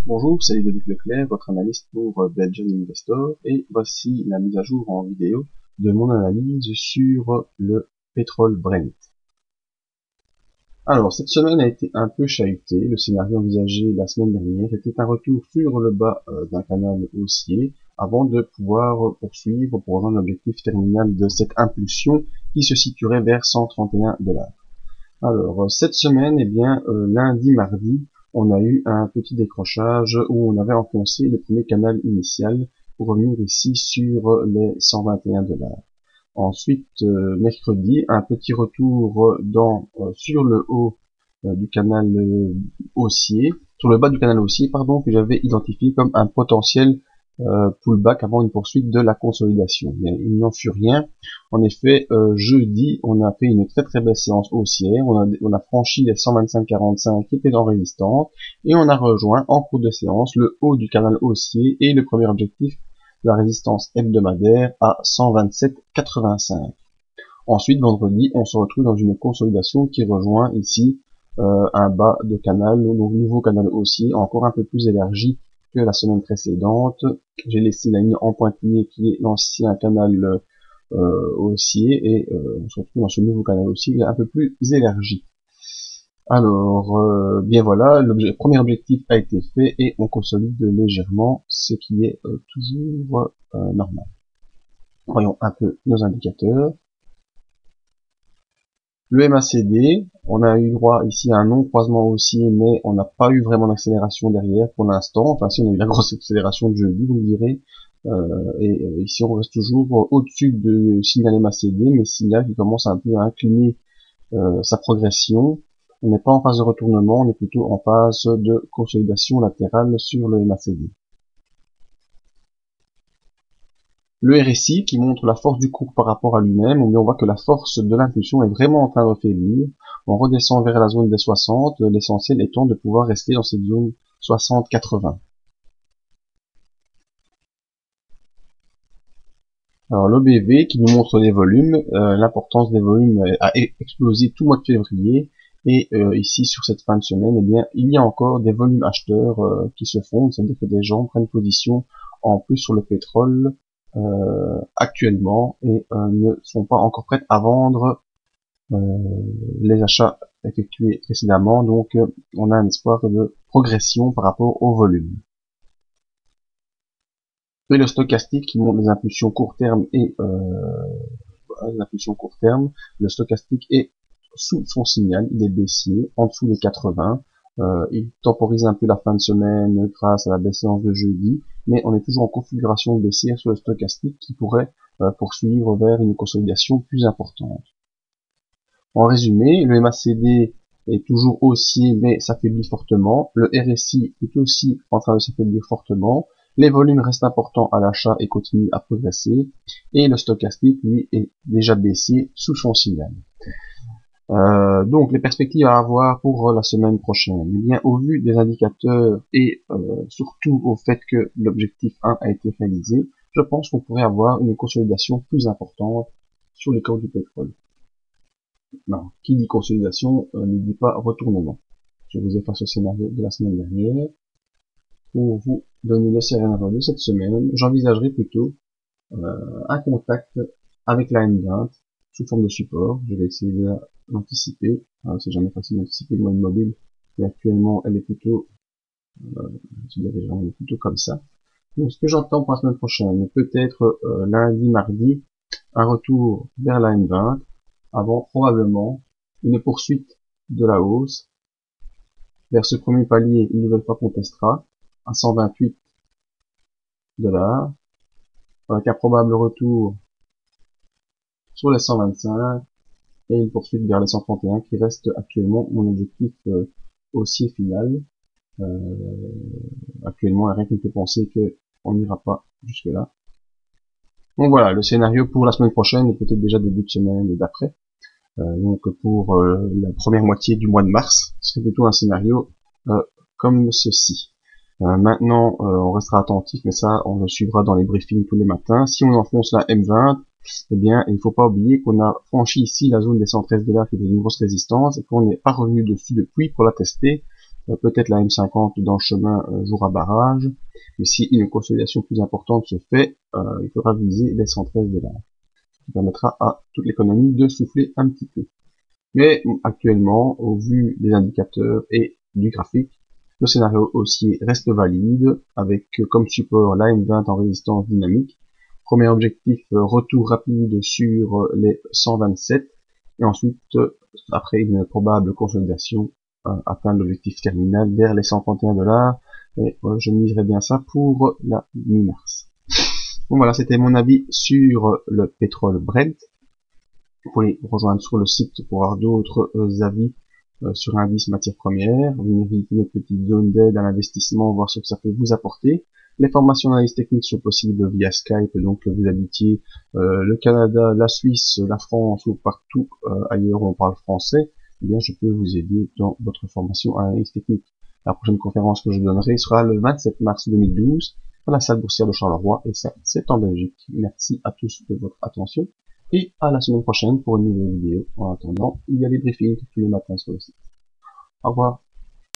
Bonjour, c'est Ludovic Leclerc, votre analyste pour Belgian Investor, et voici la mise à jour en vidéo de mon analyse sur le pétrole Brent. Alors, cette semaine a été un peu chahutée. Le scénario envisagé la semaine dernière était un retour sur le bas d'un canal haussier avant de pouvoir poursuivre pour rejoindre l'objectif terminal de cette impulsion qui se situerait vers 131 $. Alors, cette semaine, lundi, mardi, on a eu un petit décrochage où on avait enfoncé le premier canal initial pour revenir ici sur les 121 $. Ensuite, mercredi, un petit retour sur le haut du canal haussier, sur le bas du canal haussier, pardon, que j'avais identifié comme un potentiel pullback avant une poursuite de la consolidation. Mais il n'en fut rien. En effet, jeudi, on a fait une très très belle séance haussière. On a franchi les 125,45 qui étaient en résistance et on a rejoint en cours de séance le haut du canal haussier et le premier objectif, la résistance hebdomadaire à 127,85. Ensuite, vendredi, on se retrouve dans une consolidation qui rejoint ici un bas de canal, donc nouveau canal haussier, encore un peu plus élargi que la semaine précédente. J'ai laissé la ligne en pointillé qui est l'ancien canal haussier et on se retrouve dans ce nouveau canal haussier un peu plus élargi. Alors, bien voilà, le premier objectif a été fait et on consolide légèrement, ce qui est toujours normal. Voyons un peu nos indicateurs. Le MACD, on a eu droit ici à un non-croisement haussier, mais on n'a pas eu vraiment d'accélération derrière pour l'instant. Enfin, si on a eu la grosse accélération de jeudi, vous me direz. Ici, on reste toujours au-dessus de signal MACD, mais signal qui commence un peu à incliner sa progression. On n'est pas en phase de retournement, on est plutôt en phase de consolidation latérale sur le MACD. Le RSI qui montre la force du cours par rapport à lui-même, on voit que la force de l'impulsion est vraiment en train de faiblir. On redescend vers la zone des 60, l'essentiel étant de pouvoir rester dans cette zone 60-80. Alors l'OBV qui nous montre les volumes, l'importance des volumes a explosé tout le mois de février, et ici sur cette fin de semaine, il y a encore des volumes acheteurs qui se font, c'est-à-dire que des gens prennent position en plus sur le pétrole actuellement et ne sont pas encore prêts à vendre les achats effectués précédemment, donc on a un espoir de progression par rapport au volume. Et le stochastique qui montre les impulsions court terme et les impulsions court terme, le stochastique est sous son signal, il est baissier, en dessous des 80. Il temporise un peu la fin de semaine grâce à la baisse séance de jeudi, mais on est toujours en configuration baissière sur le stochastique qui pourrait poursuivre vers une consolidation plus importante. En résumé, le MACD est toujours haussier mais s'affaiblit fortement, le RSI est aussi en train de s'affaiblir fortement, les volumes restent importants à l'achat et continuent à progresser, et le stochastique, lui, est déjà baissier sous son signal. Donc les perspectives à avoir pour la semaine prochaine. Eh bien, au vu des indicateurs et surtout au fait que l'objectif 1 a été réalisé, je pense qu'on pourrait avoir une consolidation plus importante sur les cours du pétrole. Non, qui dit consolidation ne dit pas retournement. Je vous efface ce scénario de la semaine dernière. Pour vous donner le scénario de cette semaine, j'envisagerai plutôt un contact avec la M20 sous forme de support. Je vais essayer de l'anticiper. C'est jamais facile d'anticiper une mobile, mais actuellement elle est plutôt, je dirais, elle est plutôt comme ça. Donc ce que j'entends pour la semaine prochaine, peut-être lundi, mardi, un retour vers la M20, avant probablement une poursuite de la hausse vers ce premier palier une nouvelle fois qu'on testera à 128 $, avec un probable retour sur les 125 et une poursuite vers les 131 qui reste actuellement mon objectif haussier final. Actuellement, rien qui me fait penser qu'on n'ira pas jusque là. Donc voilà, le scénario pour la semaine prochaine et peut-être déjà début de semaine d'après. Donc pour la première moitié du mois de mars, ce serait plutôt un scénario comme ceci. Maintenant, on restera attentif, mais ça, on le suivra dans les briefings tous les matins. Si on enfonce la M20, eh bien, il ne faut pas oublier qu'on a franchi ici la zone des 113 $ qui était une grosse résistance et qu'on n'est pas revenu dessus depuis pour la tester. peut-être la M50 dans le chemin jouera barrage, mais si une consolidation plus importante se fait, il faudra viser les 113 $, ce qui permettra à toute l'économie de souffler un petit peu. Mais actuellement, au vu des indicateurs et du graphique, le scénario haussier reste valide, avec comme support la M20 en résistance dynamique. Premier objectif, retour rapide sur les 127, et ensuite, après une probable consolidation, atteindre l'objectif terminal vers les 131 $, et je miserais bien ça pour la mi-mars. Bon voilà, c'était mon avis sur le pétrole Brent. Vous pouvez rejoindre sur le site pour avoir d'autres avis sur l'indice matières premières, venir visiter notre petite zone d'aide à l'investissement, voir ce que ça peut vous apporter. Les formations d'analyse technique sont possibles via Skype, donc que vous habitiez le Canada, la Suisse, la France ou partout ailleurs où on parle français, eh bien je peux vous aider dans votre formation à l'analyse technique. La prochaine conférence que je donnerai sera le 27 mars 2012 à la salle boursière de Charleroi, et ça c'est en Belgique. Merci à tous de votre attention. Et à la semaine prochaine pour une nouvelle vidéo. En attendant, il y a des briefings tous les matins sur le site. Au revoir.